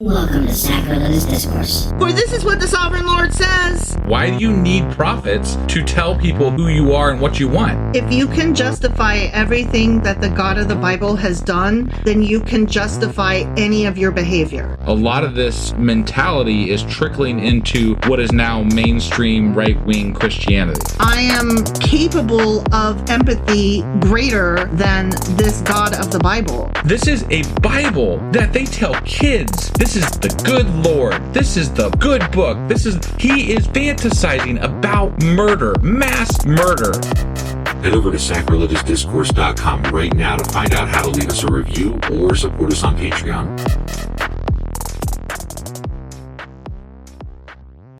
Welcome to Sacrilegious Discourse. For this is what the Sovereign Lord says. Why do you need prophets to tell people who you are and what you want? If you can justify everything that the God of the Bible has done, then you can justify any of your behavior. A lot of this mentality is trickling into what is now mainstream right-wing Christianity. I am capable of empathy greater than this God of the Bible. This is a Bible that they tell kids. This is the good Lord. This is the good book. He is fantasizing about murder, mass murder. Head over to sacrilegiousdiscourse.com right now to find out how to leave us a review or support us on Patreon.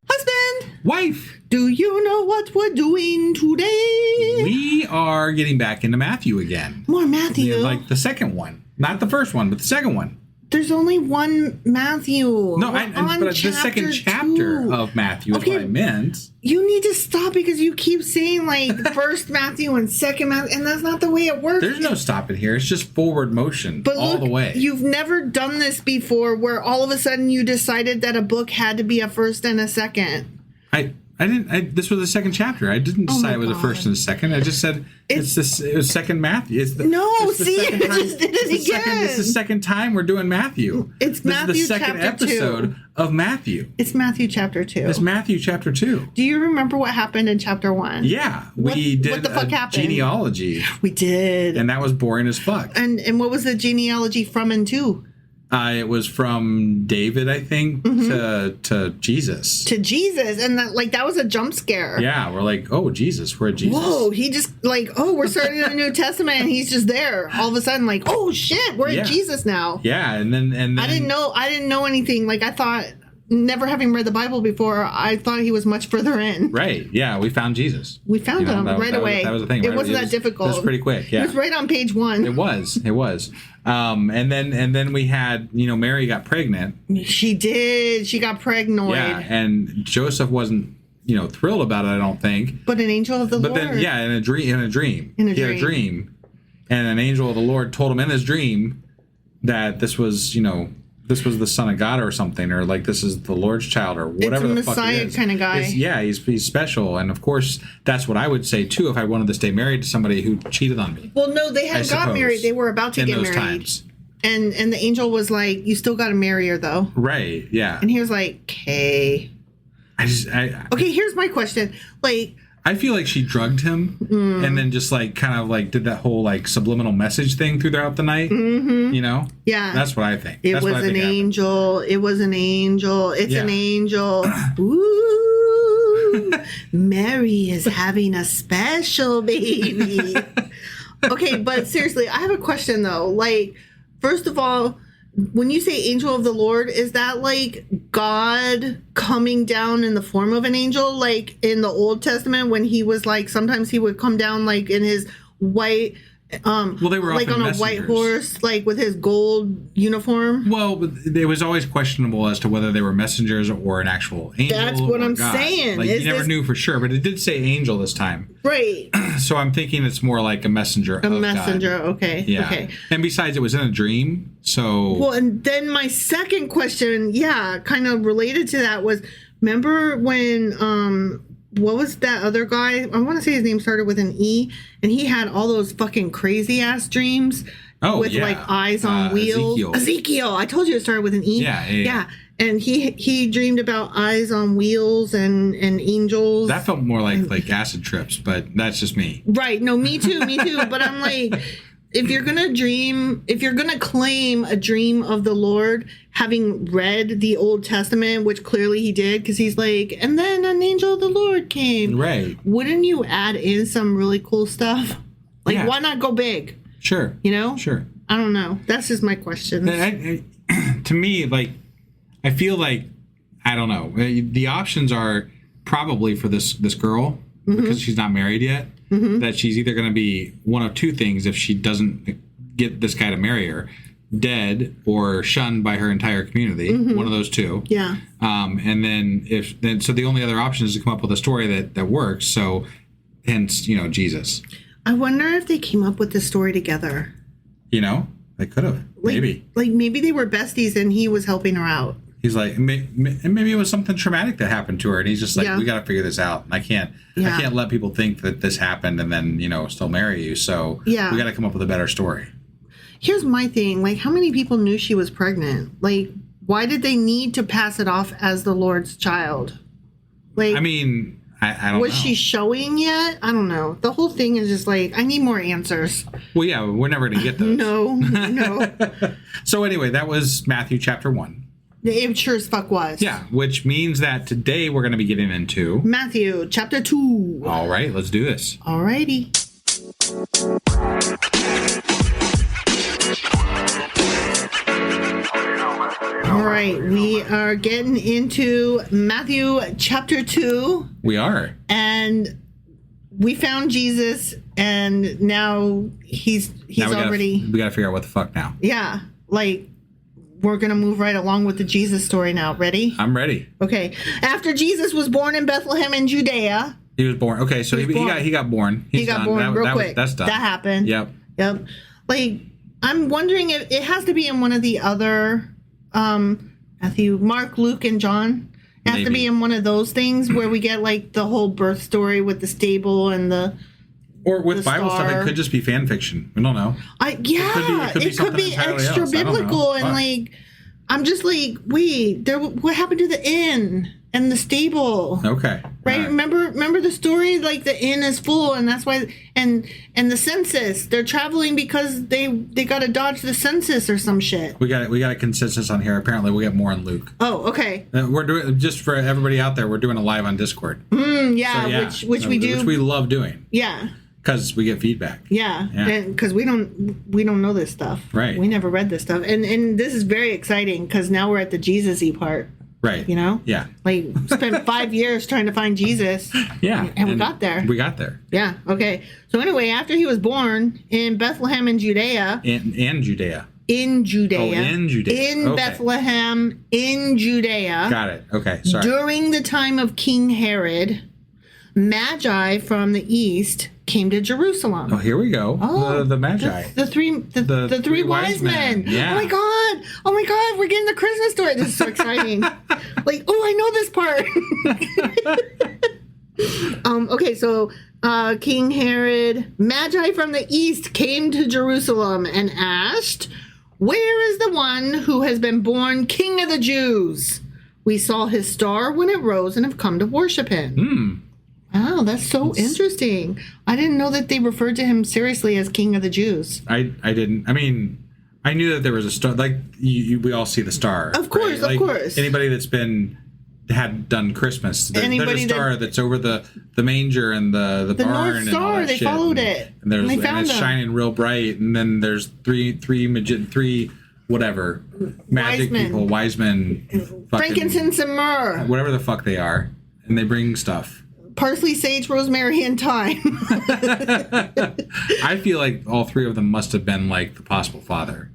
Husband! Wife! Do you know what we're doing today? We are getting back into Matthew again. More Matthew. Like the second one. Not the first one, but the second one. There's only one Matthew. No, but the second chapter of Matthew is what I meant. You need to stop because you keep saying like first Matthew and second Matthew, and that's not the way it works. There's no stopping here. It's just forward motion all the way. You've never done this before where all of a sudden you decided that a book had to be a first and a second. I didn't. This was the second chapter. I didn't decide it was a first and a second. I just said it was second Matthew. It just did it again. It's the second time we're doing Matthew. It's Matthew is the second episode of Matthew. It's Matthew chapter 2. It's Matthew chapter 2. Do you remember what happened in chapter 1? Yeah, we did what the fuck happened? Genealogy. We did, and that was boring as fuck. And what was the genealogy from and to? It was from David, I think, to Jesus. To Jesus, and that was a jump scare. Yeah, we're like, oh, Jesus, we're at Jesus. Whoa, he just we're starting the New Testament, and he's just there. All of a sudden, oh shit, we're at Jesus now. Yeah, and then I didn't know anything. I thought, never having read the Bible before, I thought he was much further in. Right, yeah, we found Jesus. We found him right away. That was the thing. It wasn't that difficult. It was pretty quick, yeah. It was right on page 1. It was. And then we had, Mary got pregnant. She did. She got pregnant. Yeah, and Joseph wasn't, thrilled about it, I don't think. But an angel of the Lord. But then, yeah, in a dream. He had a dream. And an angel of the Lord told him in his dream that this was, this was the Son of God or something, or this is the Lord's child, or whatever the fuck it is. It's a Messiah kind of guy. He's special, and of course that's what I would say too if I wanted to stay married to somebody who cheated on me. Well, no, they hadn't got married; they were about to get married. Times. And the angel was like, "You still got to marry her, though." Right? Yeah. And he was like, "Okay." Okay, here's my question: I feel like she drugged him and then just did that whole subliminal message thing throughout the night. Mm-hmm. Yeah. That's what I think. It was an angel. It was an angel. It's an angel. Ooh. Mary is having a special baby. Okay, but seriously, I have a question though. First of all, when you say angel of the Lord, is that God coming down in the form of an angel? In the Old Testament when he was sometimes he would come down in his white they were on a white horse, with his gold uniform. Well, it was always questionable as to whether they were messengers or an actual angel. That's what I'm saying. You never knew for sure, but it did say angel this time. Right. So I'm thinking it's more like a messenger of God. A messenger, okay. Yeah. Okay. And besides, it was in a dream, so... Well, and then my second question, kind of related to that was, remember when... what was that other guy? I want to say his name started with an E, and he had all those fucking crazy ass dreams with eyes on wheels. Ezekiel. I told you it started with an E. Yeah. And he dreamed about eyes on wheels and angels. That felt more like acid trips, but that's just me. Right. No, me too. But I'm if you're gonna claim a dream of the Lord, having read the Old Testament, which clearly he did, because he's and then an angel of the Lord came. Right. Wouldn't you add in some really cool stuff? Why not go big? Sure. Sure. I don't know. That's just my question. To me, I feel I don't know. The options are probably for this girl, because she's not married yet. Mm-hmm. That she's either going to be one of two things if she doesn't get this guy to marry her: dead or shunned by her entire community. Mm-hmm. One of those two. Yeah. And then so the only other option is to come up with a story that works. So, hence, Jesus. I wonder if they came up with this story together. They could have. Maybe. Like maybe they were besties and he was helping her out. He's like, maybe it was something traumatic that happened to her, and he's just like, Yeah. we got to figure this out. And I can't let people think that this happened and then still marry you. So we got to come up with a better story. Here's my thing: like, how many people knew she was pregnant? Like, why did they need to pass it off as the Lord's child? Like, I mean, I don't know. Was she showing yet? I don't know. The whole thing is just like, I need more answers. Well, yeah, we're never going to get those. No. So anyway, that was Matthew chapter 1. It sure as fuck was. Yeah, which means that today we're going to be getting into Matthew chapter 2. All right, let's do this. Alrighty. All right, we are getting into Matthew chapter 2. We are. And we found Jesus, and now he's already... We got to figure out what the fuck now. Yeah, like, we're going to move right along with the Jesus story now. Ready? I'm ready. Okay. After Jesus was born in Bethlehem in Judea... He was born. Okay, so he got born. He got born real quick. That's done. That happened. Yep. Like, I'm wondering if it has to be in one of the other, Matthew, Mark, Luke, and John. It has to be in one of those things where we get like the whole birth story with the stable and the. Or with Bible star. stuff, it could just be fan fiction. We don't know. It could be extra biblical, and like, I'm just like, wait, what happened to the inn and the stable? Okay. Right? Remember the story? Like, the inn is full, and that's why. And the census, they're traveling because they got to dodge the census or some shit. We got a consensus on here. Apparently, we get more on Luke. Oh, okay. We're doing, just for everybody out there, we're doing a live on Discord. Which we do. Which we love doing. Yeah. Because we get feedback. Yeah. And because we don't know this stuff. Right. We never read this stuff, and this is very exciting because now we're at the Jesus-y part. Right. You know? Yeah. Like, spent 5 years trying to find Jesus. Yeah. And we got there. We got there. Yeah. Okay. So anyway, after he was born in Bethlehem in Judea. And Judea. In Judea. Oh, in Judea. In Bethlehem in Judea. Got it. Okay. Sorry. During the time of King Herod, Magi from the east came to Jerusalem. Oh, here we go. Oh, the Magi. The three wise men. Yeah. Oh my God, we're getting the Christmas story. This is so exciting. Like, oh, I know this part. Okay, so King Herod, Magi from the east came to Jerusalem and asked, "Where is the one who has been born King of the Jews? We saw his star when it rose and have come to worship him." Wow, that's so interesting. I didn't know that they referred to him seriously as King of the Jews. I didn't. I mean, I knew that there was a star. Like, we all see the star. Of course, right? of course. Anybody that's done Christmas, there's a star that's over the manger and the barn North and all Star. that They shit. followed it. And They found it's them. shining real bright. And then there's three whatever magic people, wise men, Frankincense and myrrh. whatever the fuck they are, and they bring stuff. Parsley, sage, rosemary, and thyme. I feel like all three of them must have been like the possible father.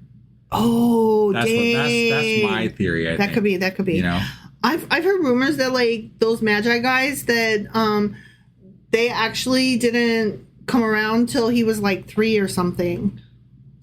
Oh, That's my theory. I think. That could be. You know, I've heard rumors that like those Magi guys that they actually didn't come around till he was like 3 or something.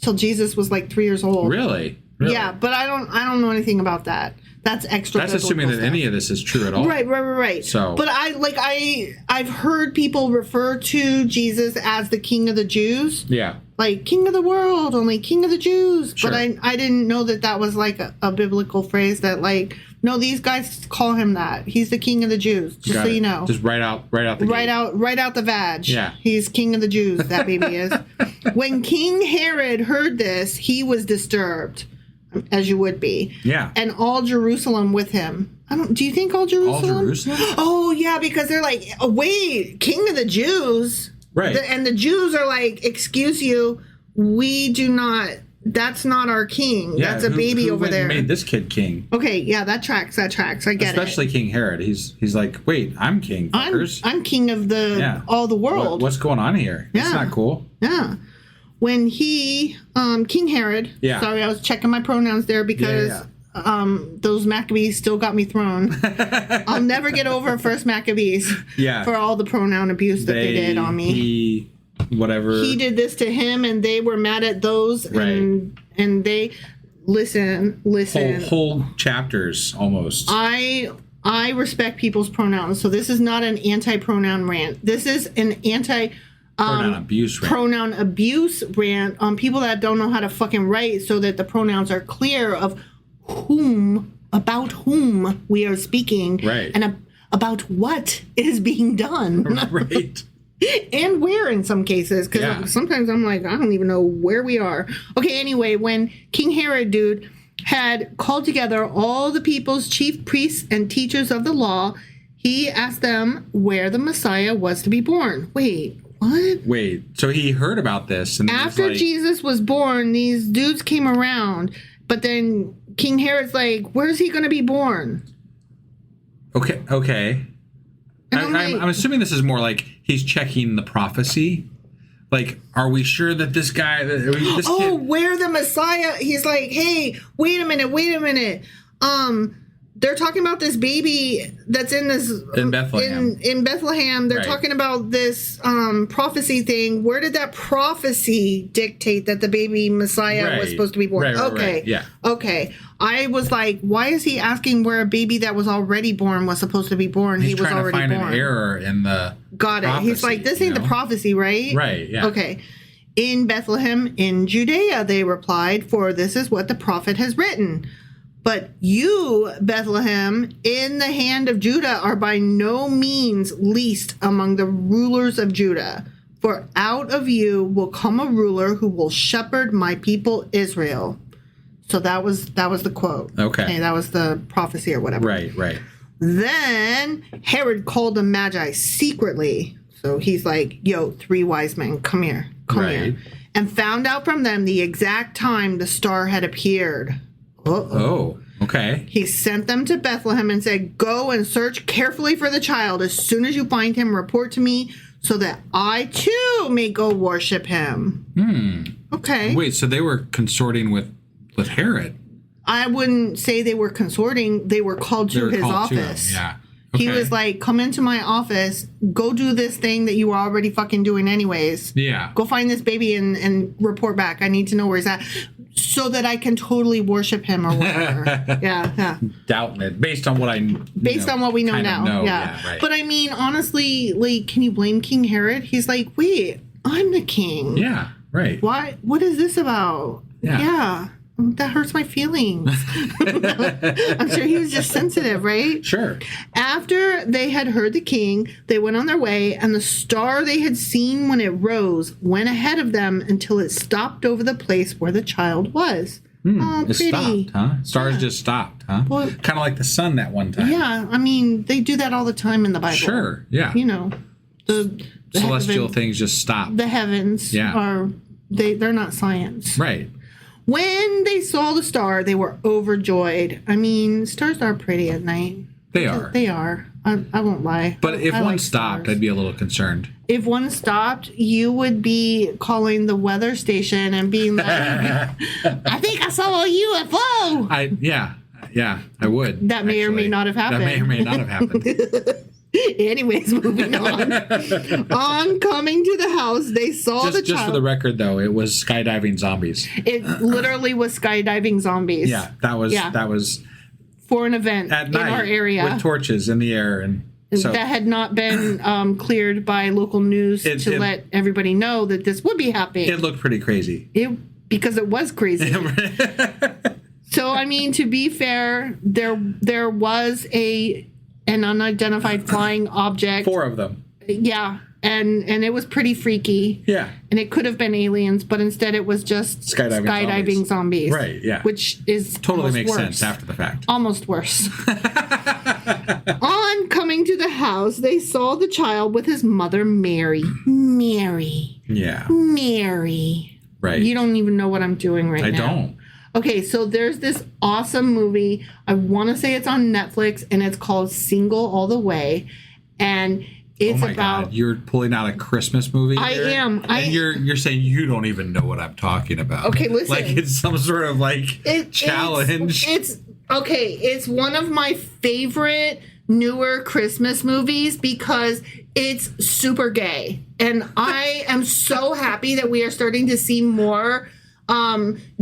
Till Jesus was like 3 years old. Really? Yeah, but I don't know anything about that. That's extra. That's assuming that any of this is true at all. Right. So, but I've heard people refer to Jesus as the King of the Jews. Yeah. Like King of the world, only King of the Jews. Sure. But I didn't know that was like a biblical phrase that like, no, these guys call him that. He's the King of the Jews. Just so you know. Just right out the gate. Right out the vag. Yeah. He's King of the Jews, that baby is. When King Herod heard this, he was disturbed, as you would be. Yeah. And all Jerusalem with him. Do you think all Jerusalem? All Jerusalem? Oh, yeah, because they're like, oh, wait, King of the Jews? Right. And the Jews are like, excuse you, we do not, that's not our king. Yeah, that's a baby who over there. made this kid king? Okay, yeah, that tracks. I get Especially King Herod. He's like, wait, I'm king, fuckers. I'm king of all the world. What's going on here? Yeah. It's not cool. Yeah. When he, King Herod, sorry, I was checking my pronouns there because those Maccabees still got me thrown. I'll never get over First Maccabees for all the pronoun abuse that they did on me. He did this to him, and they were mad at those, and and they listen. Whole chapters almost. I respect people's pronouns, so this is not an anti-pronoun rant. This is an pronoun abuse rant. Pronoun abuse rant on people that don't know how to fucking write, so that the pronouns are clear of about whom we are speaking, right, and about what is being done, right. And where in some cases, because sometimes I'm like, I don't even know where we are. Okay, anyway, when King Herod, had called together all the people's chief priests and teachers of the law, he asked them where the Messiah was to be born. Wait, what? Wait, so he heard about this. And after Jesus was born, these dudes came around, but then King Herod's like, where's he going to be born? Okay. I'm assuming this is more like he's checking the prophecy. Like, are we sure that this guy... kid... where the Messiah... He's like, hey, wait a minute. They're talking about this baby that's in this... In Bethlehem. In Bethlehem. They're talking about this prophecy thing. Where did that prophecy dictate that the baby Messiah was supposed to be born? Right. Yeah. Okay. I was like, why is he asking where a baby that was already born was supposed to be born? He's was trying already to find born. an error in the Got it. prophecy, He's like, this ain't the prophecy, right? Right, yeah. Okay. In Bethlehem, in Judea, they replied, for this is what the prophet has written. But you, Bethlehem, in the hand of Judah, are by no means least among the rulers of Judah. For out of you will come a ruler who will shepherd my people Israel. So that was the quote. Okay, that was the prophecy or whatever. Right. Then Herod called the Magi secretly. So he's like, yo, 3 wise men, come here. And found out from them the exact time the star had appeared. Oh, okay. He sent them to Bethlehem and said, go and search carefully for the child. As soon as you find him, report to me so that I too may go worship him. Okay. Wait, so they were consorting with Herod? I wouldn't say they were consorting. They were called to his office. Yeah. Okay. He was like, come into my office, go do this thing that you were already fucking doing anyways. Yeah. Go find this baby and report back. I need to know where he's at so that I can totally worship him or whatever. yeah. Doubting it. Based on what on what we know now. Yeah. Right. But I mean, honestly, like, can you blame King Herod? He's like, wait, I'm the king. Yeah. Right. Why? What is this about? Yeah. That hurts my feelings. I'm sure he was just sensitive, right? Sure. After they had heard the king, they went on their way, and the star they had seen when it rose went ahead of them until it stopped over the place where the child was. Oh, it pretty. stopped, huh? Stars just stopped, huh? Well, kind of like the sun that one time. Yeah, I mean, they do that all the time in the Bible. Sure, yeah. You know, the celestial things just stop. The heavens are, they're not science. Right. When they saw the star, they were overjoyed. I mean, stars are pretty at night. They are. They are. I won't lie. But if one like stopped, stars. I'd be a little concerned. If one stopped, you would be calling the weather station and being like, I think I saw a UFO. Yeah, I would. That may or may not have happened. That may or may not have happened. Anyways, moving on. On coming to the house, they saw the child. Just for the record, though, it was skydiving zombies. It literally was skydiving zombies. Yeah, that was for an event at in night our area with torches in the air, and so that had not been cleared by local news to let everybody know that this would be happening. It looked pretty crazy. Because it was crazy. So, I mean, to be fair, there was an unidentified flying object. 4 of them. Yeah, and it was pretty freaky. Yeah. And it could have been aliens, but instead it was just skydiving zombies. Right, yeah. Which is totally makes worse. sense after the fact. Almost worse. On coming to the house, they saw the child with his mother, Mary. Yeah. Mary. Right. You don't even know what I'm doing now. I don't. Okay, so there's this awesome movie. I want to say it's on Netflix, and it's called Single All the Way. And it's about... God. You're pulling out a Christmas movie I here? am. And you're saying you don't even know what I'm talking about. Okay, listen. Like it's some sort of challenge. It's one of my favorite newer Christmas movies because it's super gay. And I am so happy that we are starting to see more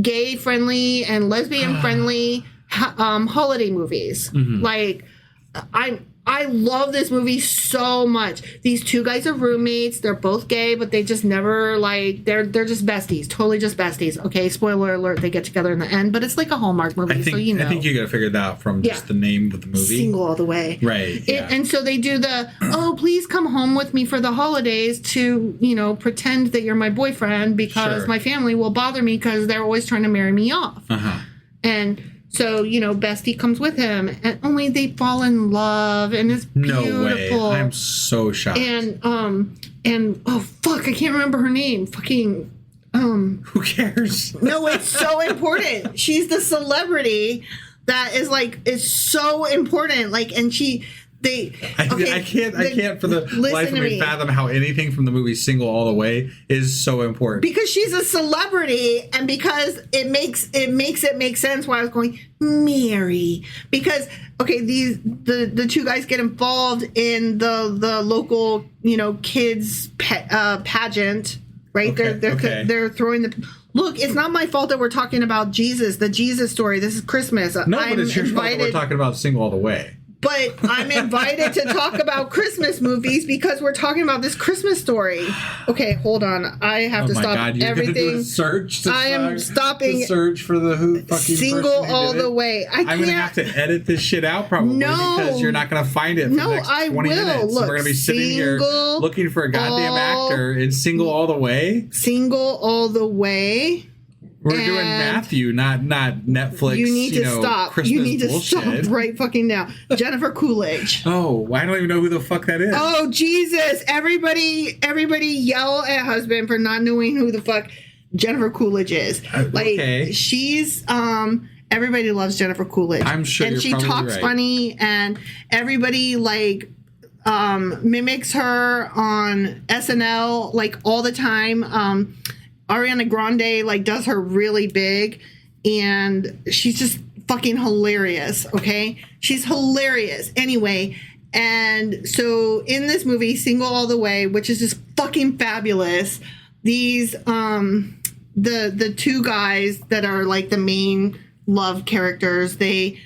gay friendly and lesbian friendly holiday movies. Like, I love this movie so much. These two guys are roommates. They're both gay, but they just never, like, they're just besties. Totally just besties. Okay, spoiler alert, they get together in the end, but it's like a Hallmark movie, so you know. I think you got to figure that out from just the name of the movie. Single all the way. Right, yeah. And so they do the, oh, please come home with me for the holidays to, you know, pretend that you're my boyfriend because my family will bother me because they're always trying to marry me off. And so, you know, Bestie comes with him, and only they fall in love, and it's beautiful. No way. I'm so shocked. And oh fuck, I can't remember her name. Fucking who cares? No, it's so important. She's the celebrity that is so important. Like, and I can't for the life of me fathom how anything from the movie Single All the Way is so important. Because she's a celebrity, and because it makes it make sense why I was going Mary. Because the two guys get involved in the local, you know, kids pageant, right? They're throwing the. Look, it's not my fault that we're talking about Jesus, the Jesus story. This is Christmas. No, but it's your fault that we're talking about Single All the Way. But I'm invited to talk about Christmas movies because we're talking about this Christmas story. Okay, hold on. I have to stop God, you're everything. Do a search I am stopping. To search for the fucking Single all the way. I'm going to have to edit this shit out probably because you're not going to find it for the next 20 minutes. Look, we're going to be sitting here looking for a goddamn actor in Single All the Way. Single All the Way. We're doing Matthew, not Netflix. You need to stop. Christmas you need to bullshit. stop right fucking now. Jennifer Coolidge. Oh, I don't even know who the fuck that is. Oh, Jesus. Everybody yell at husband for not knowing who the fuck Jennifer Coolidge is. Like, she's, everybody loves Jennifer Coolidge. I'm sure and she talks right. funny, and everybody, like, mimics her on SNL, like, all the time. Ariana Grande, like, does her really big, and she's just fucking hilarious, okay? She's hilarious. Anyway, and so in this movie, Single All the Way, which is just fucking fabulous, these, the two guys that are, like, the main love characters, they,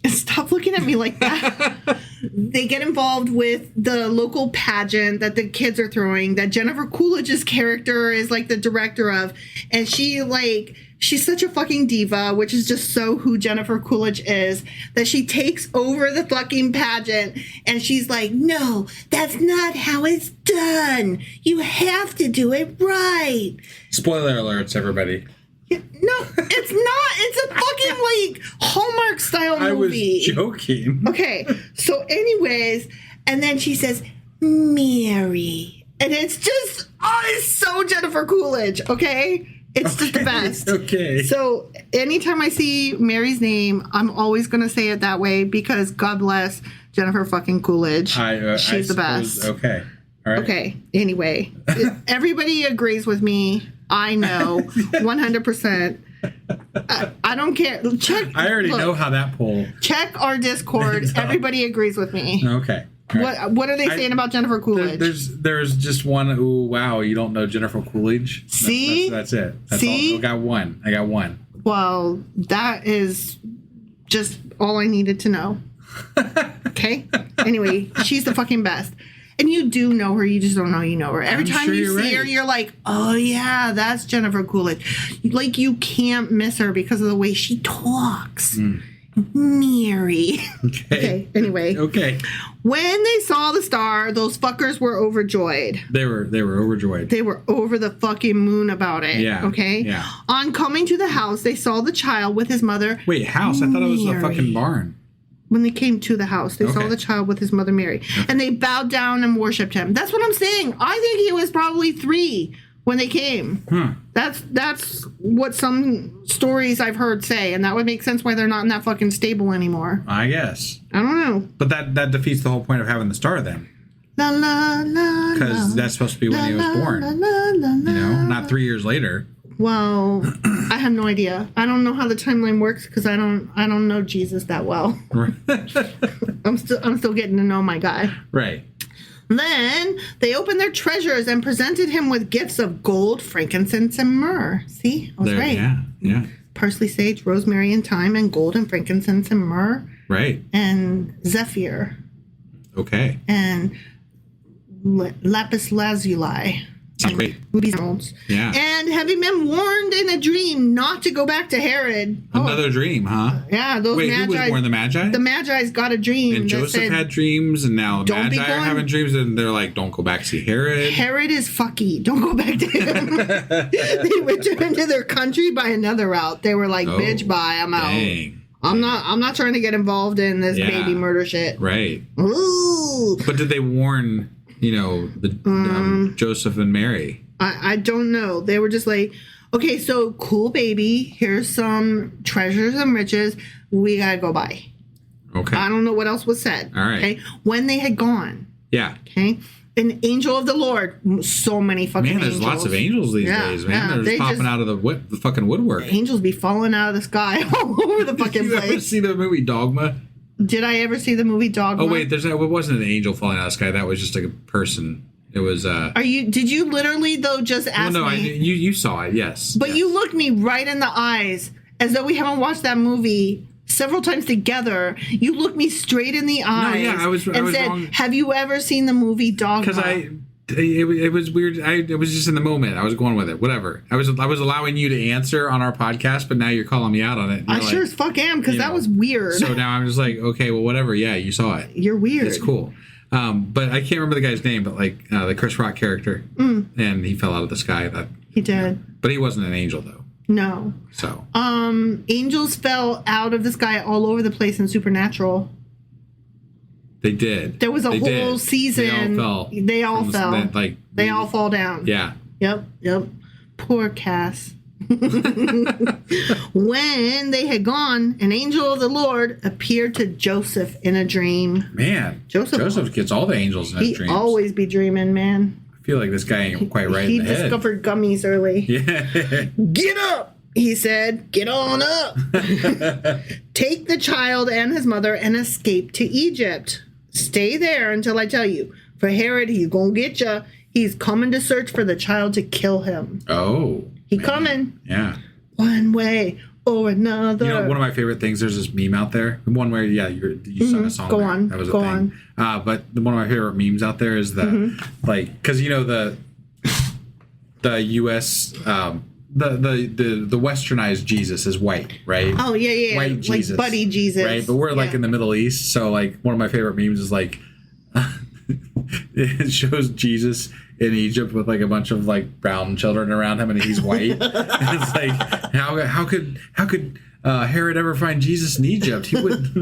stop looking at me like that. They get involved with the local pageant that the kids are throwing, that Jennifer Coolidge's character is, like, the director of. And she's such a fucking diva, which is just so who Jennifer Coolidge is, that she takes over the fucking pageant, and she's like, no, that's not how it's done. You have to do it right. Spoiler alerts, everybody. No, it's not. It's a fucking, like, Hallmark style movie. I was joking. Okay, so anyways, and then she says, Mary. And it's just, it's so Jennifer Coolidge, okay? It's just the best. Okay. So anytime I see Mary's name, I'm always going to say it that way because God bless Jennifer fucking Coolidge. She's the best. Okay. All right. Okay, anyway, everybody agrees with me. I know, 100%. I don't care. I already know how that poll. Check our Discord. Everybody agrees with me. Okay. Right. What are they saying about Jennifer Coolidge? There's just one. Ooh, wow! You don't know Jennifer Coolidge? See, that's it. See, all. I got one. Well, that is just all I needed to know. Okay. Anyway, she's the fucking best. And you do know her, you just don't know you know her. Every time you see her, you're like, oh yeah, that's Jennifer Coolidge. Like, you can't miss her because of the way she talks. Mary. Okay. Anyway. Okay. When they saw the star, those fuckers were overjoyed. They were overjoyed. They were over the fucking moon about it. Yeah. Okay? Yeah. On coming to the house, they saw the child with his mother. Wait, house? I thought it was a fucking barn. When they came to the house, they saw the child with his mother Mary. Okay. And they bowed down and worshipped him. That's what I'm saying. I think he was probably 3 when they came. That's what some stories I've heard say. And that would make sense why they're not in that fucking stable anymore. I guess. I don't know. But that defeats the whole point of having the star then. La la la. Because that's supposed to be when he was born. You know, not 3 years later. Well, I have no idea. I don't know how the timeline works because I don't know Jesus that well. I'm still getting to know my guy. Right. Then they opened their treasures and presented him with gifts of gold, frankincense, and myrrh. See, I was right. Yeah. Parsley, sage, rosemary, and thyme, and gold and frankincense and myrrh. Right. And zephyr. Okay. And lapis lazuli. Sounds great. Ruby emeralds. Yeah. And having been warned in a dream not to go back to Herod. Another dream, huh? Yeah, those Wait, Magi. who was born, the Magi? The Magi's got a dream. And that Joseph said, had dreams, and now "Don't be Magi are going- having dreams, and they're like, don't go back see Herod. Herod is fucky. Don't go back to him. They returned to their country by another route. They were like, bitch, bye, I'm out. Dang. I'm not trying to get involved in this baby murder shit. Right. Ooh. But did they warn, the Joseph and Mary? I don't know. They were just like, okay, so cool, baby. Here's some treasures and riches. We gotta go by. Okay. I don't know what else was said. All right. Okay. When they had gone. Yeah. Okay. An angel of the Lord. So many fucking angels. Man, there's lots of angels these days, man. They're just popping out of the fucking woodwork. Angels be falling out of the sky all over the fucking Did you place. ever see the movie Dogma? Did I ever see the movie Dogma? Oh wait, it wasn't an angel falling out of the sky. That was just like a person. It was. Did you literally though just ask no, me? you saw it, yes. But yes. you looked me right in the eyes as though we haven't watched that movie several times together. You looked me straight in the eyes. I was said, wrong. "Have you ever seen the movie Dogma?" Because it was weird. It was just in the moment. I was going with it. Whatever. I was allowing you to answer on our podcast, but now you're calling me out on it. I sure as fuck am, because that was weird. So now I'm just like, okay, well, whatever. Yeah, you saw it. You're weird. It's cool. But I can't remember the guy's name, but like the Chris Rock character, and he fell out of the sky. He did. But he wasn't an angel though. No. So. Angels fell out of the sky all over the place in Supernatural. They did. There was a whole season. They all fell. They all fall down. Yeah. Yep. Poor Cass. When they had gone, an angel of the Lord appeared to Joseph in a dream. Man, Joseph gets all the angels in his dreams. He always be dreaming, man. I feel like this guy ain't quite right He in the head. discovered gummies early. Yeah. Get up, he said. Get on up. Take the child and his mother and escape to Egypt. Stay there until I tell you. For Herod, he's gonna get you. He's coming to search for the child to kill him. Oh. He coming. Yeah. One way or another. You know, one of my favorite things, there's this meme out there. One where, you sung a song. Go there. on. That was a Go thing. But one of my favorite memes out there is the, because the U.S., the westernized Jesus is white, right? Oh, yeah. White Jesus. Like buddy Jesus. Right? But we're like in the Middle East. So like one of my favorite memes is like, it shows Jesus in Egypt with like a bunch of like brown children around him, and he's white. And it's like, how could Herod ever find Jesus in Egypt? He would.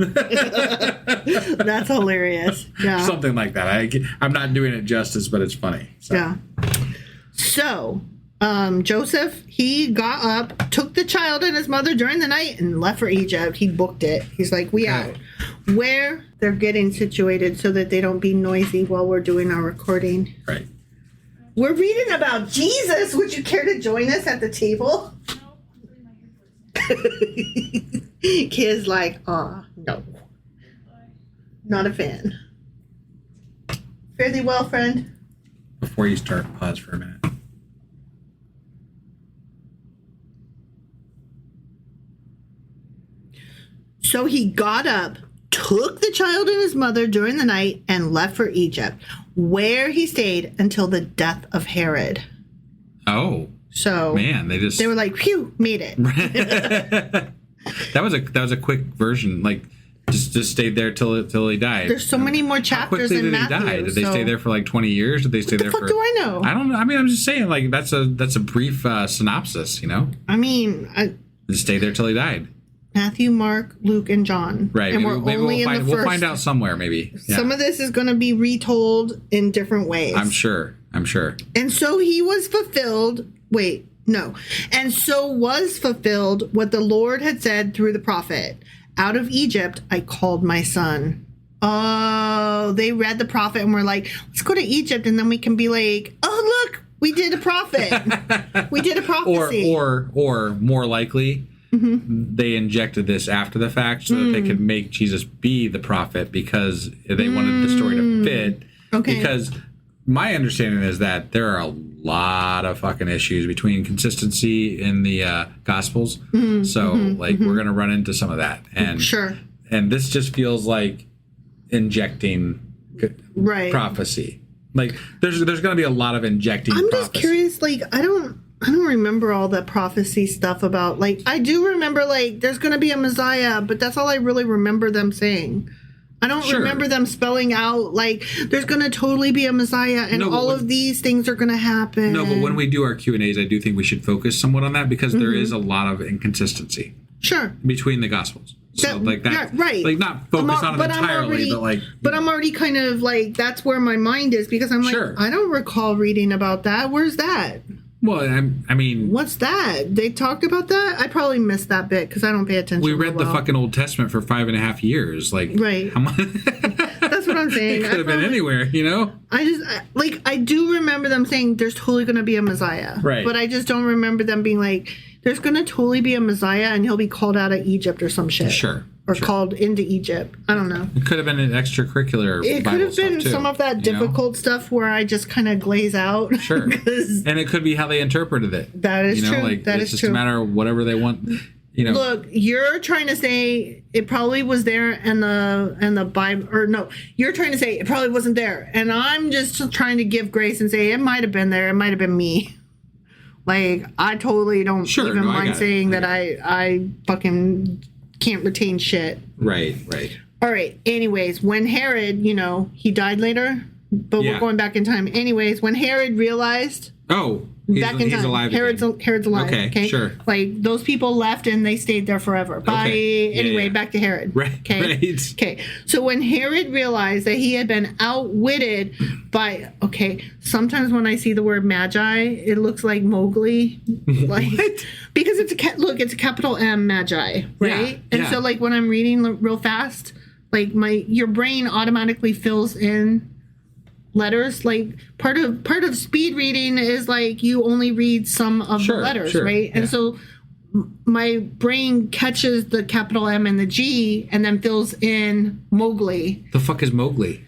That's hilarious. Yeah, something like that. I'm not doing it justice, but it's funny. So. Yeah. So, Joseph, he got up, took the child and his mother during the night, and left for Egypt. He booked it. He's like, we out. Where they're getting situated so that they don't be noisy while we're doing our recording. Right. We're reading about Jesus. Would you care to join us at the table? Kid's like, no. Not a fan. Fare thee well, friend. Before you start, pause for a minute. So he got up, took the child and his mother during the night, and left for Egypt, where he stayed until the death of Herod. Oh. So man, they were like, phew, made it. That was a quick version, like just stayed there till he died. There's so many more chapters in Matthew. How quickly did he die? Did they stay there for like 20 years? Did they stay there for? What the fuck do I know? I don't know. I mean, I'm just saying, like that's a brief synopsis, you know. I mean, just stay there till he died. Matthew, Mark, Luke, and John. Right. And Maybe we'll find out somewhere. Maybe some of this is going to be retold in different ways. I'm sure. And so he was fulfilled. Wait, no. And so was fulfilled what the Lord had said through the prophet. Out of Egypt, I called my son. Oh, they read the prophet and were like, let's go to Egypt. And then we can be like, oh, look, we did a prophet. We did a prophecy. Or more likely, they injected this after the fact so that they could make Jesus be the prophet because they wanted the story to fit. Okay. Because my understanding is that there are a lot of fucking issues between consistency in the Gospels. So, we're going to run into some of that. And Sure. And this just feels like injecting prophecy. Like, there's going to be a lot of injecting I'm prophecy. just curious, like, I don't remember all the prophecy stuff about, like, I do remember, like, there's going to be a Messiah, but that's all I really remember them saying. I don't remember them spelling out, like, there's going to totally be a Messiah and all of these things are going to happen. No, but when we do our Q&As, I do think we should focus somewhat on that because there is a lot of inconsistency. Sure. Between the Gospels. So, that, yeah, right. Like, not focus on it entirely, but, like... But I'm already kind of, like, that's where my mind is because I'm like, I don't recall reading about that. Where's that? Well, I mean... What's that? They talked about that? I probably missed that bit because I don't pay attention. We read the fucking Old Testament for 5.5 years. Like, right. That's what I'm saying. It could have been anywhere, you know? I do remember them saying there's totally going to be a Messiah. Right. But I just don't remember them being like, there's going to totally be a Messiah and he'll be called out of Egypt or some shit. Sure. Or called into Egypt. I don't know. It could have been an extracurricular It Bible could have been too, some of that difficult stuff where I just kind of glaze out. Sure. And it could be how they interpreted it. That is true. Like, that it's is just true. a matter of whatever they want. Look, you're trying to say it probably was there and the Bible, or no, you're trying to say it probably wasn't there. And I'm just trying to give grace and say it might have been there. It might have been me. Like, I totally don't even mind saying that I fucking can't retain shit. Right. All right. Anyways, when Herod, he died later, but we're going back in time. Anyways, when Herod realized... Oh, he's alive. Herod's alive. Okay, sure. Like, those people left and they stayed there forever. Bye. Okay. Anyway, back to Herod. Right. Okay. Okay. So when Herod realized that he had been outwitted by, sometimes when I see the word Magi, it looks like Mowgli. Like, what? Because it's a capital M, Magi, right? And so, like, when I'm reading real fast, like, your brain automatically fills in letters. Like, part of speed reading is like you only read some of the letters, right? And so my brain catches the capital M and the G and then fills in Mowgli. The fuck is Mowgli?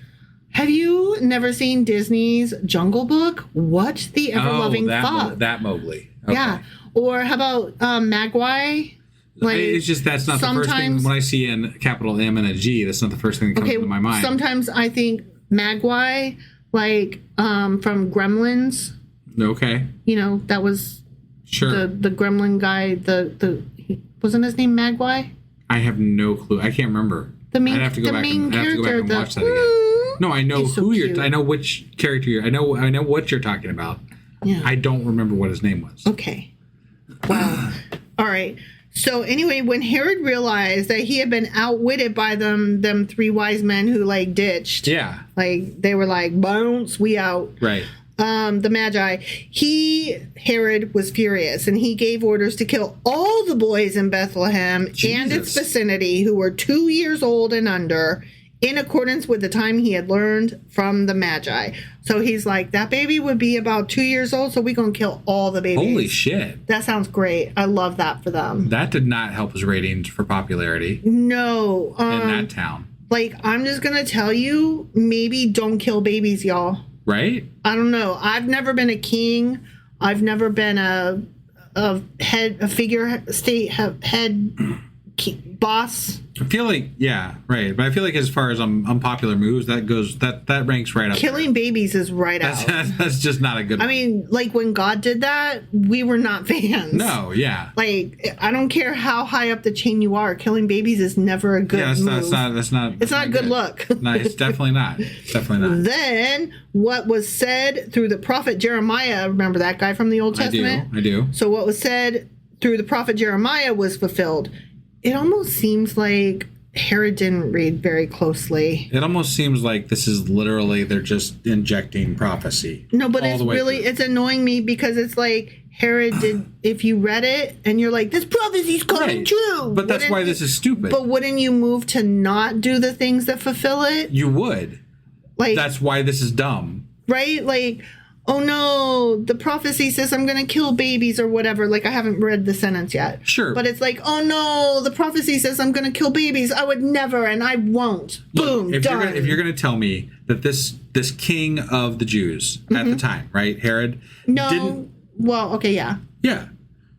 Have you never seen Disney's Jungle Book? What the ever-loving fuck? That Mowgli. Okay. Yeah. Or how about Magi? Like, it's just that's not the first thing when I see a capital M and a G. That's not the first thing that comes into my mind. Sometimes I think Magi, like from Gremlins. Okay. That was the Gremlin guy. Wasn't his name Magi? I have no clue. I can't remember. I'd have to go back and watch that again. No, I know I know which character I know what you're talking about. Yeah. I don't remember what his name was. Okay. Wow. All right. So anyway, when Herod realized that he had been outwitted by them three wise men who like ditched. Yeah. Like they were like, bounce, we out. Right. The Magi, Herod was furious and he gave orders to kill all the boys in Bethlehem and its vicinity who were 2 years old and under, in accordance with the time he had learned from the Magi. So he's like, that baby would be about 2 years old, so we're going to kill all the babies. Holy shit. That sounds great. I love that for them. That did not help his ratings for popularity. No. In that town. Like, I'm just going to tell you, maybe don't kill babies, y'all. Right? I don't know. I've never been a king. I've never been a boss. I feel like, yeah, right. But I feel like as far as unpopular moves, that ranks right up. Killing babies is right out. That's just not a good one. I mean, like when God did that, we were not fans. No, yeah. Like, I don't care how high up the chain you are, killing babies is never a good move. That's not a good look. No, it's definitely not. It's definitely not. Then, what was said through the prophet Jeremiah, remember that guy from the Old Testament? I do. So what was said through the prophet Jeremiah was fulfilled. It almost seems like Herod didn't read very closely. It almost seems like this is literally they're just injecting prophecy. No, but it's annoying me because it's like Herod did. If you read it and you're like, this prophecy's coming true. But that's why this is stupid. But wouldn't you move to not do the things that fulfill it? You would. Like, that's why this is dumb. Right? Like, oh no, the prophecy says I'm going to kill babies or whatever. Like, I haven't read the sentence yet. Sure. But it's like, oh no, the prophecy says I'm going to kill babies. I would never, and I won't. Look, Boom, if done. you're going to tell me that this king of the Jews at the time, right, Herod, no. didn't... Well, okay, yeah. Yeah.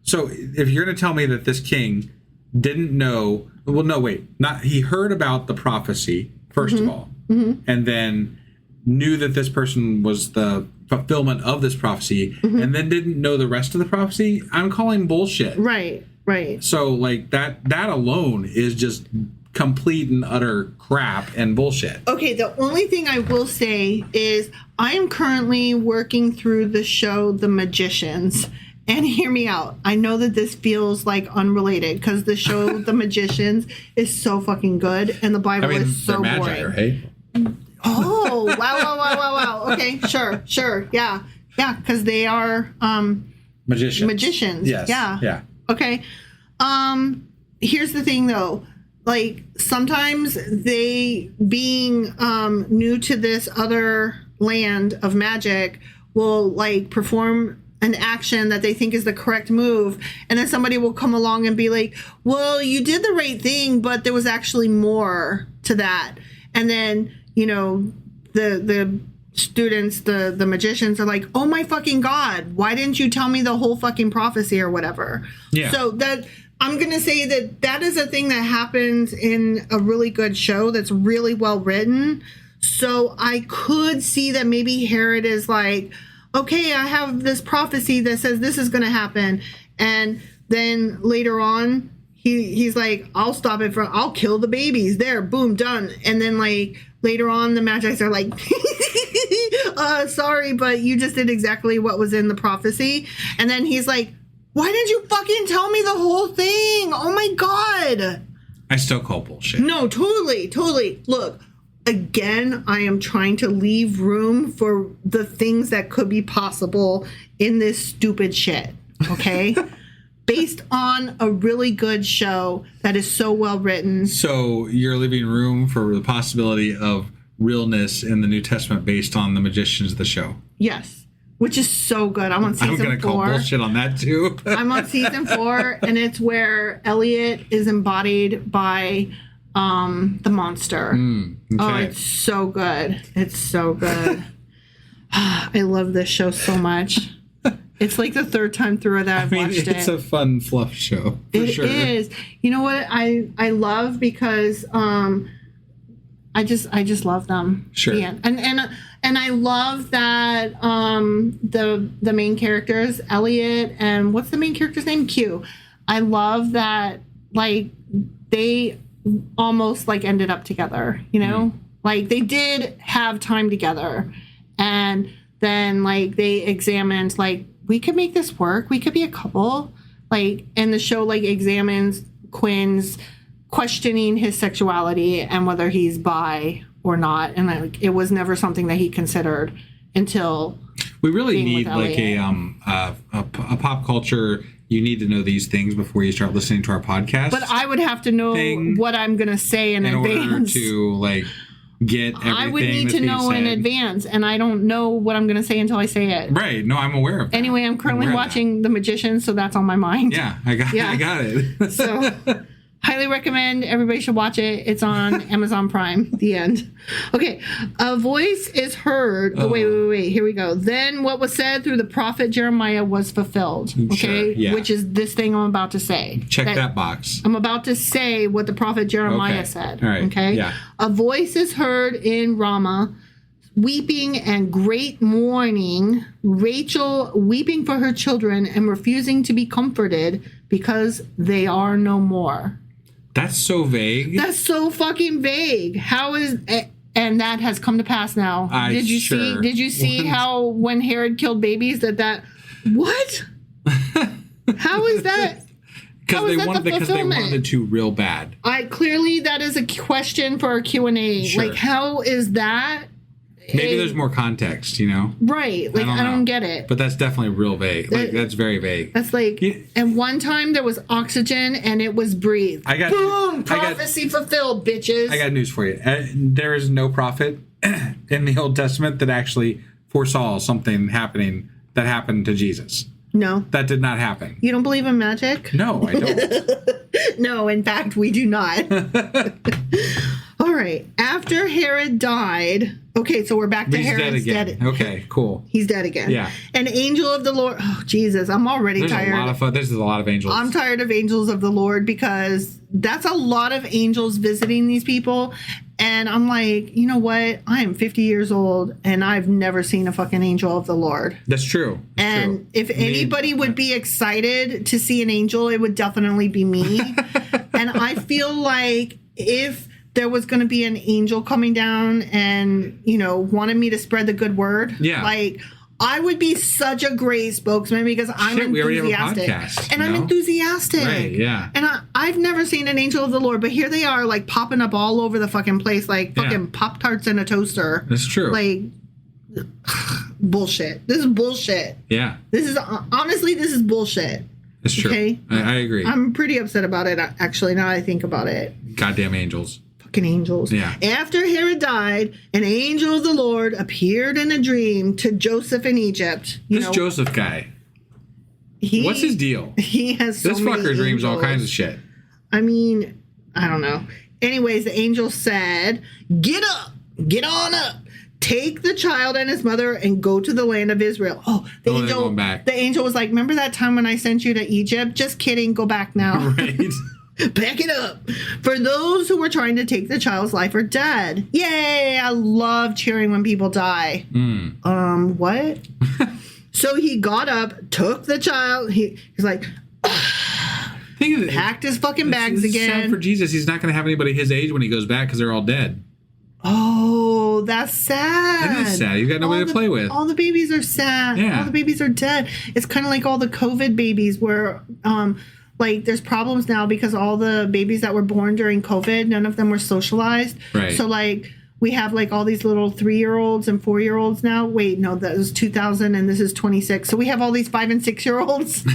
So if you're going to tell me that this king didn't know... Well, no, wait. He heard about the prophecy, first of all, and then knew that this person was the fulfillment of this prophecy, and then didn't know the rest of the prophecy, I'm calling bullshit. Right. So, like, that alone is just complete and utter crap and bullshit. Okay, the only thing I will say is I am currently working through the show The Magicians. And hear me out. I know that this feels like unrelated because the show The Magicians is so fucking good and the Bible is so they're boring. Magi, right? Oh, wow. Okay, sure. Yeah, because they are magicians. Yes. Yeah. Okay. Here's the thing though. Like, sometimes they, being new to this other land of magic, will like perform an action that they think is the correct move, and then somebody will come along and be like, well, you did the right thing, but there was actually more to that. And then, you know, the students, the magicians are like, oh my fucking god, why didn't you tell me the whole fucking prophecy or whatever? Yeah. So that, I'm gonna say that is a thing that happens in a really good show that's really well written. So I could see that maybe Herod is like, okay, I have this prophecy that says this is going to happen. And then later on, he's like, I'll stop it I'll kill the babies. There, boom, done. And then like later on, the Magi are like, sorry, but you just did exactly what was in the prophecy. And then he's like, why didn't you fucking tell me the whole thing? Oh my God. I still call bullshit. No, totally. Look. Again, I am trying to leave room for the things that could be possible in this stupid shit, okay? Based on a really good show that is so well written. So you're leaving room for the possibility of realness in the New Testament based on the magicians of the show. Yes, which is so good. I'm on season 4. I'm going to call bullshit on that too. I'm on season 4, and it's where Elliot is embodied by... the monster. Okay. Oh, it's so good. I love this show so much. It's like the 3rd time through that I've watched it. It's a fun fluff show. For sure. It is. You know what I love, because I just love them. Sure. Yeah. And I love that the main characters, Elliot and what's the main character's name? Q. I love that, like, they almost like ended up together, you know? Like, they did have time together, and then like they examined, like, we could make this work, we could be a couple, like, and the show like examines Quinn's questioning his sexuality and whether he's bi or not, and like it was never something that he considered until we really need like a pop culture. You need to know these things before you start listening to our podcast. But I would have to know what I'm going to say in advance. Order to like get everything. I would need to know in advance, and I don't know what I'm going to say until I say it. Right. No, I'm aware of that. Anyway, I'm currently watching The Magician, so that's on my mind. Yeah, I got it. So, highly recommend. Everybody should watch it. It's on Amazon Prime. The end. Okay. A voice is heard. Oh, wait. Here we go. Then what was said through the prophet Jeremiah was fulfilled. Okay. Sure, yeah. Which is this thing I'm about to say. Check that box. I'm about to say what the prophet Jeremiah said. All right. Okay. Yeah. A voice is heard in Ramah, weeping and great mourning, Rachel weeping for her children and refusing to be comforted because they are no more. That's so vague. That's so fucking vague. How is and that has come to pass now. Did you see how when Herod killed babies that what? How is that? Because they wanted to real bad. Clearly that is a question for a Q&A. Sure. Like, how is that? Maybe there's more context, you know? Right. Like, I don't get it. But that's definitely real vague. Like, that's very vague. That's like, and one time there was oxygen and it was breathed. Boom! Prophecy fulfilled, bitches. I got news for you. There is no prophet in the Old Testament that actually foresaw something happening that happened to Jesus. No. That did not happen. You don't believe in magic? No, I don't. No, in fact, we do not. All right. After Herod died. Okay, so we're back to Herod's dead. Okay, cool. He's dead again. Yeah. An angel of the Lord. Oh, Jesus. I'm already tired. There's a lot of angels. I'm tired of angels of the Lord because that's a lot of angels visiting these people. And I'm like, you know what? I am 50 years old and I've never seen a fucking angel of the Lord. That's true. And if anybody would be excited to see an angel, it would definitely be me. And I feel like if there was going to be an angel coming down and, wanted me to spread the good word. Yeah. Like, I would be such a great spokesman because I'm enthusiastic. We already have a podcast, and I'm enthusiastic. Right, yeah. And I've never seen an angel of the Lord, but here they are, like, popping up all over the fucking place, like fucking Pop-Tarts in a toaster. That's true. Like, bullshit. This is bullshit. Yeah. This is bullshit. It's true. Okay? I agree. I'm pretty upset about it, actually, now that I think about it. Goddamn angels. Angels. Yeah. After Herod died, an angel of the Lord appeared in a dream to Joseph in Egypt. This Joseph guy. What's his deal? He has so this many fucker dreams angels. all kinds of shit. I mean, I don't know. Anyways, the angel said, "Get up, get on up. Take the child and his mother and go to the land of Israel." Oh, they're going back. The angel was like, "Remember that time when I sent you to Egypt? Just kidding. Go back now." Right. Back it up. For those who were trying to take the child's life are dead. Yay! I love cheering when people die. What? So he got up, took the child. He's like, packed his fucking bags again. Sad for Jesus. He's not going to have anybody his age when he goes back because they're all dead. Oh, that's sad. It is sad. You've got nobody to play with. All the babies are sad. Yeah. All the babies are dead. It's kind of like all the COVID babies where, like, there's problems now because all the babies that were born during COVID, none of them were socialized. Right. So, like, we have, like, all these little 3-year-olds and 4-year-olds now. Wait, no, that was 2000 and this is 26. So we have all these 5 and 6-year-olds.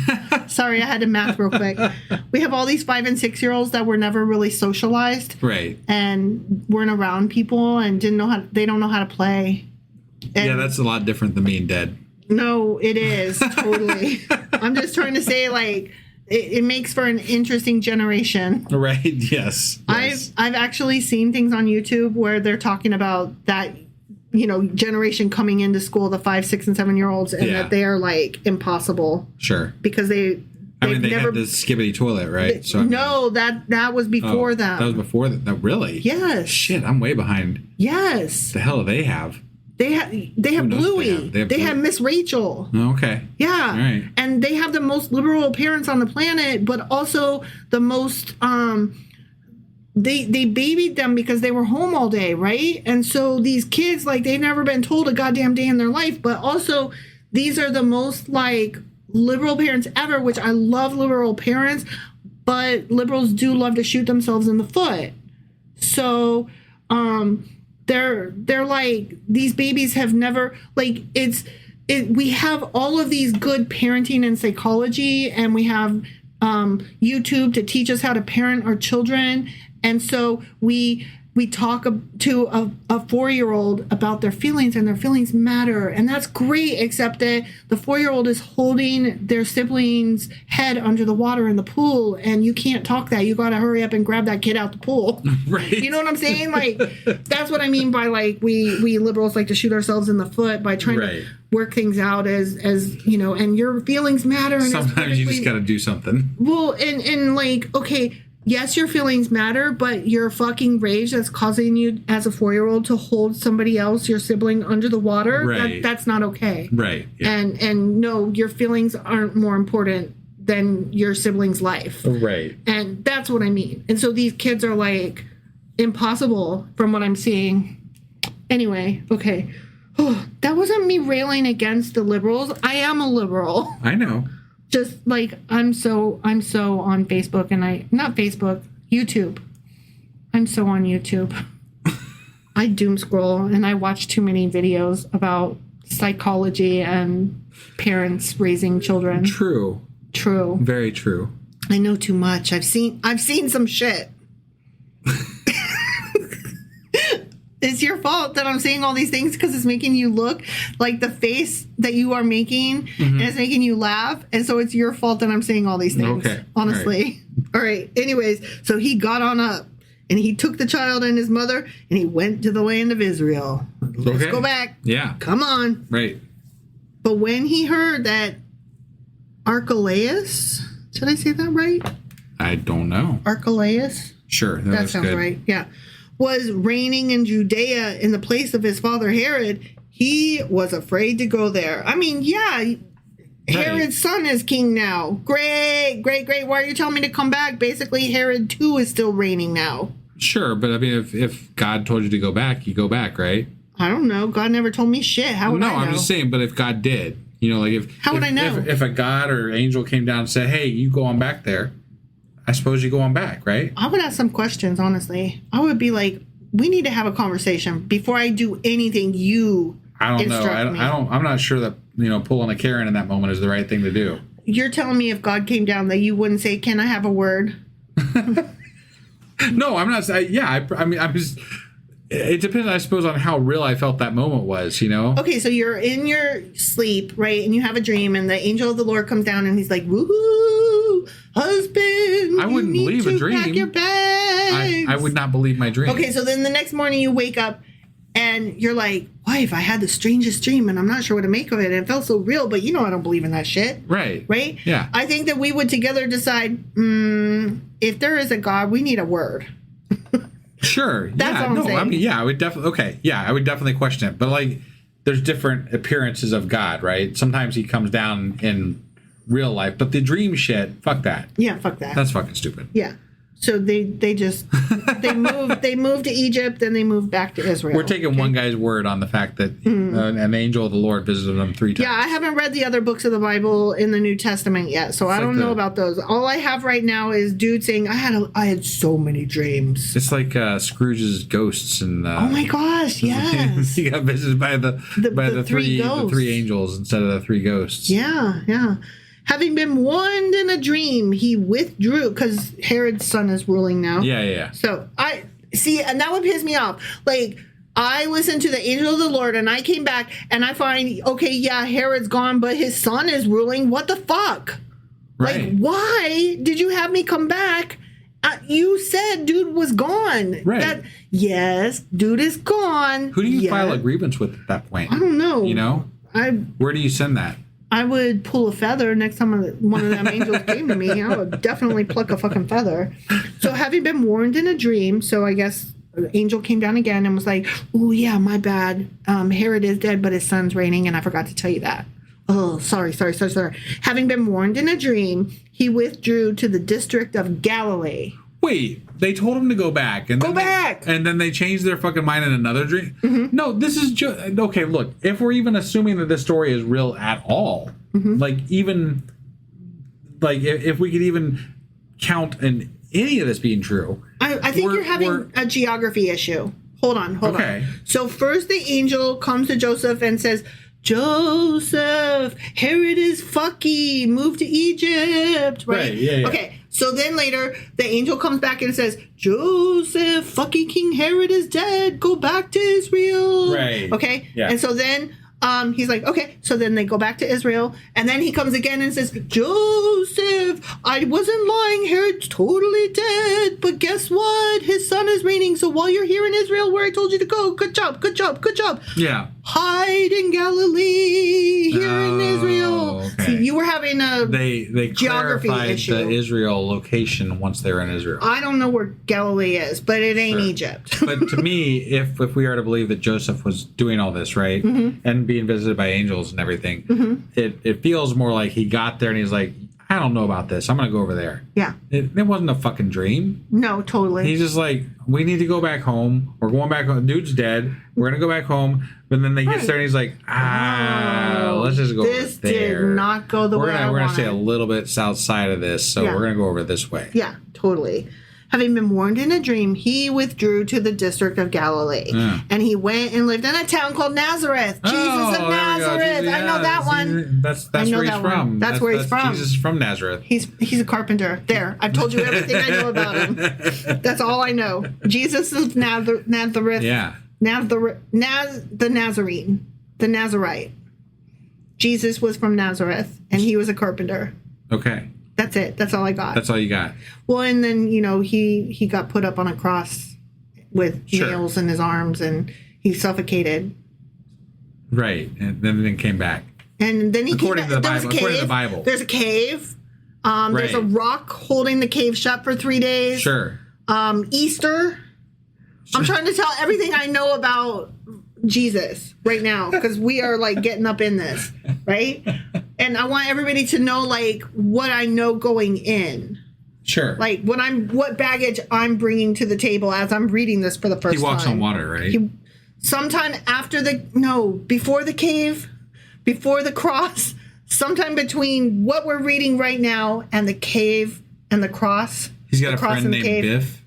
Sorry, I had to math real quick. We have all these 5 and 6-year-olds that were never really socialized. Right. And weren't around people and they don't know how to play. And yeah, that's a lot different than being dead. No, it is. Totally. I'm just trying to say, like, it makes for an interesting generation. Right. Yes. I've actually seen things on YouTube where they're talking about that, generation coming into school, the 5, 6, and 7-year-olds, and that they are, like, impossible. Sure. Because they had the skibbity toilet, right? That was before that. That was before that. Really? Yes. Shit, I'm way behind. Yes. The hell do they have? They have Bluey. They have Miss Rachel. Okay. Yeah. All right. And they have the most liberal parents on the planet, but also the most they babied them because they were home all day, right? And so these kids, like, they've never been told a goddamn day in their life, but also these are the most, like, liberal parents ever, which I love liberal parents, but liberals do love to shoot themselves in the foot. So, they're like, these babies have never, like, we have all of these good parenting and psychology, and we have YouTube to teach us how to parent our children. And so we talk to a 4-year-old about their feelings, and their feelings matter. And that's great, except that the 4-year-old is holding their sibling's head under the water in the pool, and you can't talk that. You got to hurry up and grab that kid out the pool. Right. You know what I'm saying? Like, that's what I mean by, like, we liberals like to shoot ourselves in the foot by trying to work things out as and your feelings matter. And sometimes you just got to do something. Well, and like, okay, yes, your feelings matter, but your fucking rage that's causing you as a 4-year-old to hold somebody else, your sibling, under the water, that's not okay. Right. Yeah. And no, your feelings aren't more important than your sibling's life. Right. And that's what I mean. And so these kids are, like, impossible from what I'm seeing. Anyway, okay. That wasn't me railing against the liberals. I am a liberal. I know. Just, like, I'm so on Facebook, and not Facebook, YouTube. I'm so on YouTube. I doom scroll, and I watch too many videos about psychology and parents raising children. True. Very true. I know too much. I've seen some shit. It's your fault that I'm saying all these things because it's making you look like the face that you are making, and it's making you laugh. And so it's your fault that I'm saying all these things. Okay. Honestly. All right. Anyways, so he got on up and he took the child and his mother and he went to the land of Israel. Let's go back. Yeah. Come on. Right. But when he heard that Archelaus, should I say that right? I don't know. Archelaus? Sure. That sounds right. Yeah. Was reigning in Judea in the place of his father Herod, he was afraid to go there. I mean, yeah, Herod's son is king now. Great. Why are you telling me to come back? Basically, Herod too is still reigning now. Sure, but I mean, if God told you to go back, you go back, right? I don't know. God never told me shit. How would I know? No, I'm just saying, but if God did, you know, like How would I know? If a God or angel came down and said, hey, you go on back there, I suppose you go on back, right? I would ask some questions, honestly. I would be like, we need to have a conversation before I do anything you I don't know. instruct me. I'm not sure that, you know, pulling a Karen in that moment is the right thing to do. You're telling me if God came down that you wouldn't say, can I have a word? No, I'm not saying, yeah, I mean, I'm just, it depends, I suppose, on how real I felt that moment was, you know? Okay, so you're in your sleep, right? And you have a dream, and the angel of the Lord comes down, and he's like, woohoo, husband, I wouldn't believe a dream. Pack your bags. I would not believe my dream. Okay, so then the next morning you wake up, and you're like, wife, I had the strangest dream, and I'm not sure what to make of it. And it felt so real, but you know I don't believe in that shit. Right. Right? Yeah. I think that we would together decide, if there is a God, we need a word. Sure. That's yeah. what I'm saying. I mean, yeah, I would definitely. Okay. Yeah, I would definitely question it. But like, there's different appearances of God, right? Sometimes he comes down in real life, but the dream shit, fuck that. Yeah, fuck that. That's fucking stupid. Yeah. So they just they moved to Egypt, then they moved back to Israel. We're taking one guy's word on the fact that an angel of the Lord visited him 3 times. Yeah, I haven't read the other books of the Bible in the New Testament yet, so I don't know about those. All I have right now is dude saying I had so many dreams. It's like Scrooge's ghosts and. Oh my gosh! Yes. He got visited by the three angels instead of the 3 ghosts. Yeah. Having been warned in a dream, he withdrew because Herod's son is ruling now. Yeah. So I see, and that would piss me off. Like, I listened to the angel of the Lord, and I came back, and I find, okay, yeah, Herod's gone, but his son is ruling. What the fuck? Right. Like, why did you have me come back? You said dude was gone. Right. Yes, dude is gone. Who do you file a grievance with at that point? I don't know. You know? Where do you send that? I would pull a feather next time one of them angels came to me. I would definitely pluck a fucking feather. So having been warned in a dream, so I guess the angel came down again and was like, oh yeah, my bad. Herod is dead, but his son's reigning, and I forgot to tell you that. Oh, sorry. Having been warned in a dream, he withdrew to the district of Galilee. Wait, they told him to go back. And then they changed their fucking mind in another dream? Mm-hmm. No, this is just... Okay, look, if we're even assuming that this story is real at all, if we could even count in any of this being true... I think you're having a geography issue. Hold on. So first the angel comes to Joseph and says... Joseph, Herod is fucky, move to Egypt, right? Yeah. Okay, so then later, the angel comes back and says, Joseph, fucky King Herod is dead, go back to Israel. Right. Okay, yeah. And so then he's like, okay, so then they go back to Israel, and then he comes again and says, Joseph, I wasn't lying, Herod's totally dead, but guess what? His son is reigning, so while you're here in Israel where I told you to go, good job. Yeah. Hide in Galilee, here in Israel. Okay. See, you were having a they geography clarified issue. the Israel location once they're in Israel. I don't know where Galilee is, but it ain't Egypt. But to me, if we are to believe that Joseph was doing all this, right, and being visited by angels and everything, it feels more like he got there and he's like, I don't know about this. I'm going to go over there. Yeah. It wasn't a fucking dream. No, totally. He's just like, we need to go back home. We're going back home. Dude's dead. We're going to go back home. But then they get there and he's like, let's just go over there. This did not go the way I wanted. We're going to stay a little bit south side of this, so we're going to go over this way. Yeah, totally. Having been warned in a dream, he withdrew to the district of Galilee. And he went and lived in a town called Nazareth. Jesus of Nazareth. I know that one. That's where he's from. That's where he's from. Jesus is from Nazareth. He's a carpenter. There. I've told you everything I know about him. That's all I know. Jesus of Nazareth. Yeah. the Nazarene, the Nazarite. Jesus was from Nazareth, and he was a carpenter. Okay. That's it. That's all I got. That's all you got. Well, and then, he got put up on a cross with nails in his arms, and he suffocated. Right. And then came back. And then he According came back. to the Bible. There's a cave. There's a rock holding the cave shut for 3 days. Sure. Easter. I'm trying to tell everything I know about Jesus right now, because we are like getting up in this, right? And I want everybody to know like what I know going in. Sure. Like what baggage I'm bringing to the table as I'm reading this for the first time. He walks on water, right? Sometime before the cave, before the cross, sometime between what we're reading right now and the cave and the cross. He's got a friend named Biff.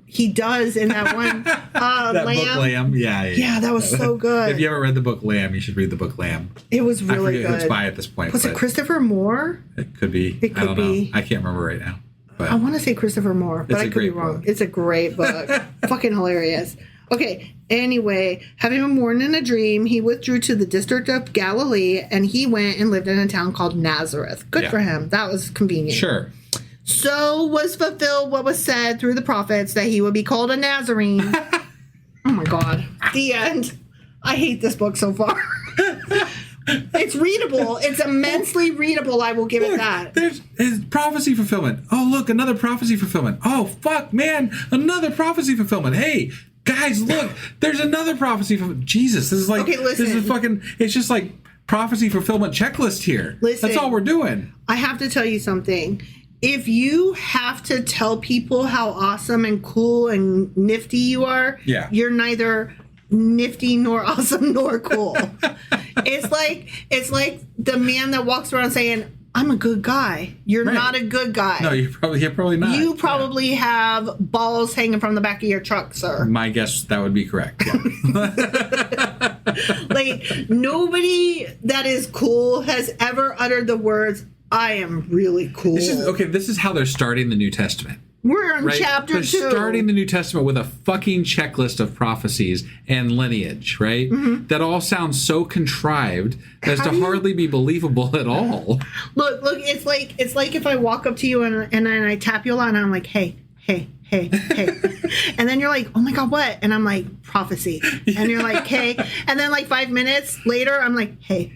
He does in that one that Lamb. book Lamb. Yeah, that was so good. If you ever read the book Lamb, you should read the book Lamb. It was really good. Who it's by at this point. Was it Christopher Moore? It could be. It could I don't be. know. I can't remember right now. But I want to say Christopher Moore, but I could be wrong. Book. It's a great book. Fucking hilarious. Okay, anyway, having been warned in a dream, he withdrew to the district of Galilee, and he went and lived in a town called Nazareth. Good for him. That was convenient. Sure. So was fulfilled what was said through the prophets, that he would be called a Nazarene. Oh my God. The end. I hate this book so far. It's readable. It's immensely readable. I will give it that. There's prophecy fulfillment. Oh, look, another prophecy fulfillment. Oh, fuck, man, another prophecy fulfillment. Hey, guys, look, there's another prophecy fulfillment. Jesus, this is like, this is fucking, it's just like prophecy fulfillment checklist here. Listen, that's all we're doing. I have to tell you something. If you have to tell people how awesome and cool and nifty you are, you're neither nifty nor awesome nor cool. It's like the man that walks around saying, I'm a good guy. You're not a good guy. No, you're probably not. You probably have balls hanging from the back of your truck, sir. My guess, that would be correct. Yeah. Like, nobody that is cool has ever uttered the words, I am really cool. This is how they're starting the New Testament. We're in chapter 2. They're starting the New Testament with a fucking checklist of prophecies and lineage, right? Mm-hmm. That all sounds so contrived as to hardly be believable at all. Look, it's like if I walk up to you and then I tap you a lot and I'm like, hey. And then you're like, oh my God, what? And I'm like, prophecy. And you're like, hey. And then like 5 minutes later, I'm like, hey.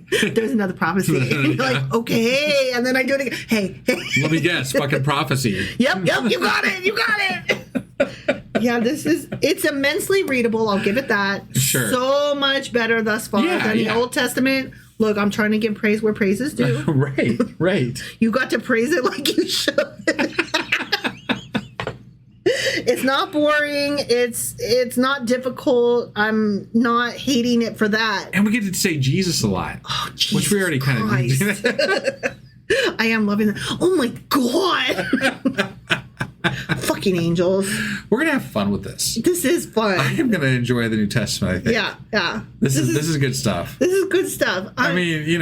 There's another prophecy. And you're like, okay. And then I do it again. Hey. Let me guess, fucking prophecy. Yep, you got it. Yeah, it's immensely readable. I'll give it that. Sure. So much better thus far than the Old Testament. Look, I'm trying to give praise where praise is due. Right. You got to praise it like you should. It's not boring. It's not difficult. I'm not hating it for that. And we get to say Jesus a lot. Oh, Jesus which we already kind of did. I am loving that. Oh my God. Fucking angels. We're going to have fun with this. This is fun. I am going to enjoy the New Testament, I think. Yeah. This is good stuff. This is good stuff. I mean,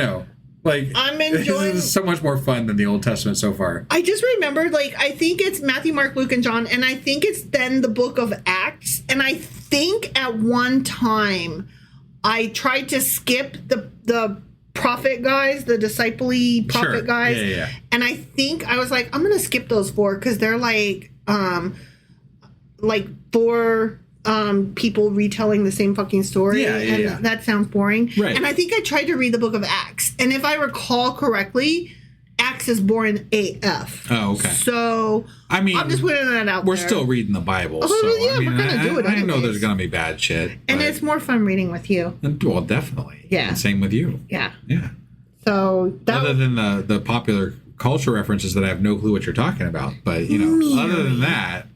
like, I'm enjoying. This is so much more fun than the Old Testament so far. I just remembered, I think it's Matthew, Mark, Luke, and John, and I think it's then the book of Acts. And I think at one time I tried to skip the prophet guys, the disciple-y prophet guys. Yeah. And I think I was like, I'm going to skip those 4 because they're like 4 people retelling the same fucking story. Yeah. That sounds boring. Right. And I think I tried to read the book of Acts. And if I recall correctly, Acts is boring AF. Oh, okay. So, I mean, I'm just putting that out we're there. still reading the Bible. Oh, so, yeah, we're going to do it I know anyways. there's going to be bad shit. And it's more fun reading with you. Well, definitely. Yeah. And same with you. Yeah. Yeah. So, other than the popular culture references that I have no clue what you're talking about. But, other than that,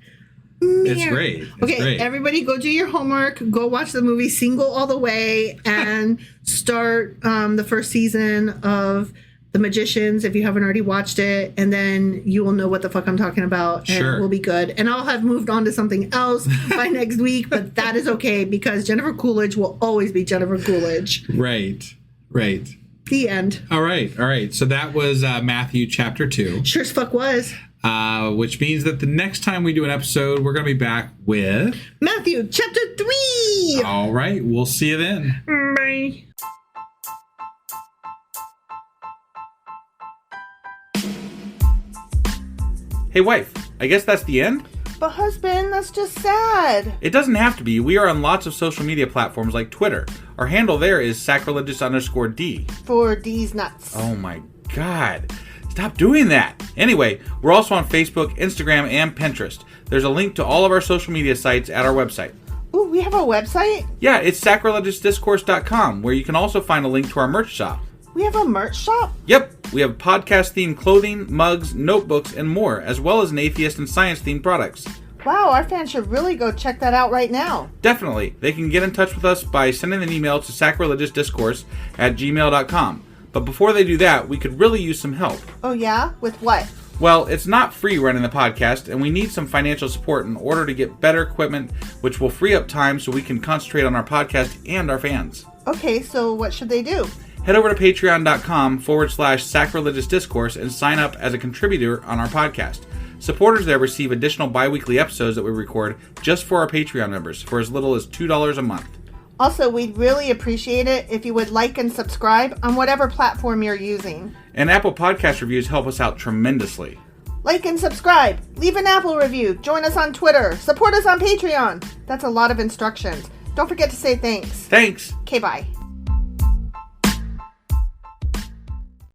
it's great. Great. Everybody go do your homework. Go watch the movie Single All the Way and start the first season of The Magicians if you haven't already watched it. And then you will know what the fuck I'm talking about. And it will be good. And I'll have moved on to something else by next week. But that is okay because Jennifer Coolidge will always be Jennifer Coolidge. Right. The end. All right. So that was Matthew chapter 2. Sure as fuck was. which means that the next time we do an episode, we're going to be back with Matthew chapter 3. All right, we'll see you then. Bye. Hey, wife, I guess that's the end? But husband, that's just sad. It doesn't have to be. We are on lots of social media platforms like Twitter. Our handle there is sacrilegious_D. For D's nuts. Oh my God. Stop doing that. Anyway, we're also on Facebook, Instagram, and Pinterest. There's a link to all of our social media sites at our website. Ooh, we have a website? Yeah, it's sacrilegiousdiscourse.com, where you can also find a link to our merch shop. We have a merch shop? Yep, we have podcast-themed clothing, mugs, notebooks, and more, as well as an atheist and science-themed products. Wow, our fans should really go check that out right now. Definitely. They can get in touch with us by sending an email to sacrilegiousdiscourse@gmail.com. But before they do that, we could really use some help. Oh yeah? With what? Well, it's not free running the podcast, and we need some financial support in order to get better equipment, which will free up time so we can concentrate on our podcast and our fans. Okay, so what should they do? Head over to patreon.com/sacrilegiousdiscourse and sign up as a contributor on our podcast. Supporters there receive additional bi-weekly episodes that we record just for our Patreon members for as little as $2 a month. Also, we'd really appreciate it if you would like and subscribe on whatever platform you're using. And Apple Podcast reviews help us out tremendously. Like and subscribe. Leave an Apple review. Join us on Twitter. Support us on Patreon. That's a lot of instructions. Don't forget to say thanks. Thanks! Okay, bye.